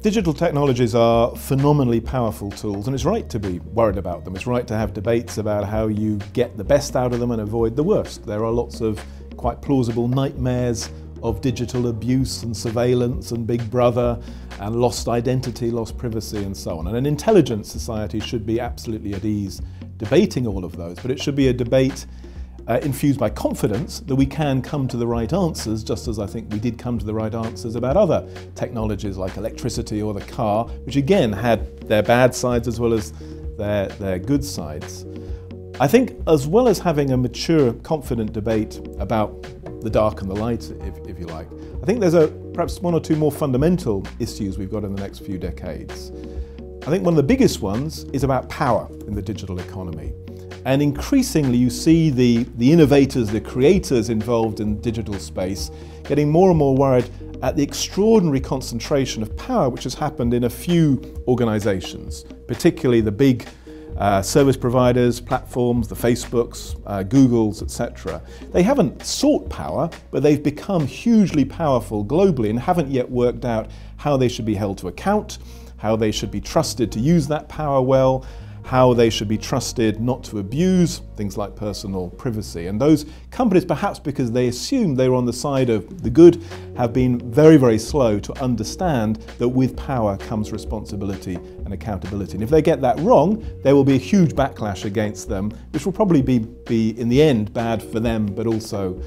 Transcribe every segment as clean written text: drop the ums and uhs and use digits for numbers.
Digital technologies are phenomenally powerful tools, and it's right to be worried about them. It's right to have debates about how you get the best out of them and avoid the worst. There are lots of quite plausible nightmares of digital abuse and surveillance and Big Brother and lost identity, lost privacy and so on. And an intelligent society should be absolutely at ease debating all of those, but it should be a debate infused by confidence that we can come to the right answers, just as I think we did come to the right answers about other technologies like electricity or the car, which again had their bad sides as well as their good sides. I think as well as having a mature, confident debate about the dark and the light, if you like, I think there's perhaps one or two more fundamental issues we've got in the next few decades. I think one of the biggest ones is about power in the digital economy. And increasingly you see the innovators, the creators involved in digital space getting more and more worried at the extraordinary concentration of power which has happened in a few organizations, particularly the big service providers, platforms, the Facebooks, Googles, etc. They haven't sought power, but they've become hugely powerful globally and haven't yet worked out how they should be held to account, how they should be trusted to use that power well, how they should be trusted not to abuse things like personal privacy. And those companies, perhaps because they assume they were on the side of the good, have been very, very slow to understand that with power comes responsibility and accountability. And if they get that wrong, there will be a huge backlash against them, which will probably be in the end bad for them, but also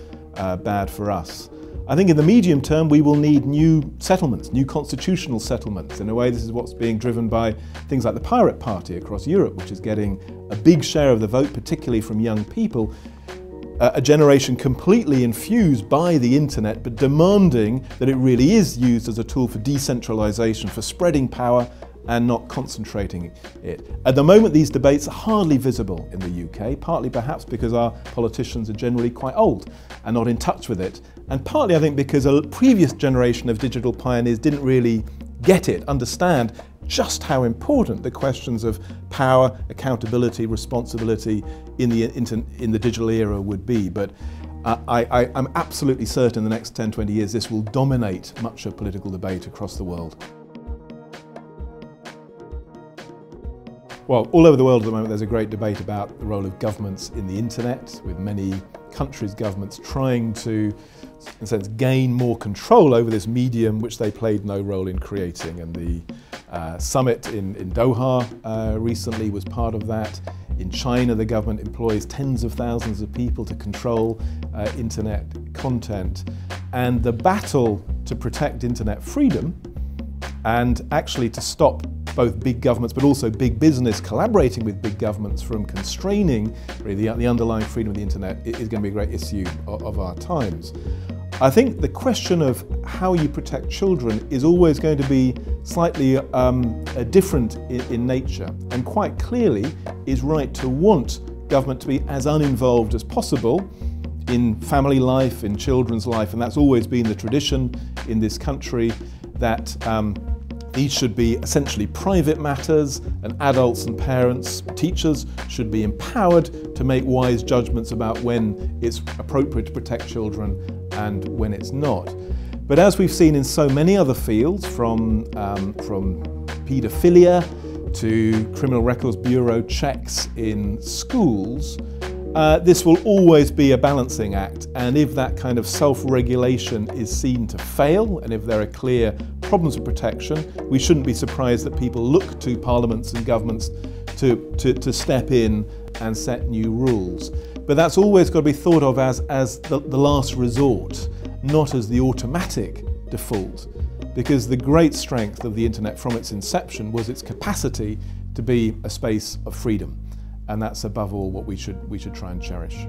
bad for us. I think in the medium term we will need new settlements, new constitutional settlements. In a way, this is what's being driven by things like the Pirate Party across Europe, which is getting a big share of the vote, particularly from young people, a generation completely infused by the internet, but demanding that it really is used as a tool for decentralization, for spreading power and not concentrating it. At the moment, these debates are hardly visible in the UK, partly perhaps because our politicians are generally quite old and not in touch with it, and partly I think because a previous generation of digital pioneers didn't really get it, understand just how important the questions of power, accountability, responsibility in the digital era would be. But I'm absolutely certain in the next 10, 20 years this will dominate much of political debate across the world. Well, all over the world at the moment there's a great debate about the role of governments in the internet, with many countries' governments trying to, in a sense, gain more control over this medium which they played no role in creating. And the summit in Doha recently was part of that. In China, the government employs tens of thousands of people to control internet content. And the battle to protect internet freedom and actually to stop both big governments but also big business collaborating with big governments from constraining really the underlying freedom of the internet is going to be a great issue of our times. I think the question of how you protect children is always going to be slightly different in nature, and quite clearly is right to want government to be as uninvolved as possible in family life, in children's life, and that's always been the tradition in this country, that these should be essentially private matters, and adults and parents, teachers should be empowered to make wise judgments about when it's appropriate to protect children and when it's not. But as we've seen in so many other fields, from paedophilia to Criminal Records Bureau checks in schools, this will always be a balancing act, and if that kind of self-regulation is seen to fail, and if there are clear problems of protection, we shouldn't be surprised that people look to parliaments and governments to step in and set new rules. But that's always got to be thought of as the last resort, not as the automatic default, because the great strength of the internet from its inception was its capacity to be a space of freedom. And that's above all what we should try and cherish.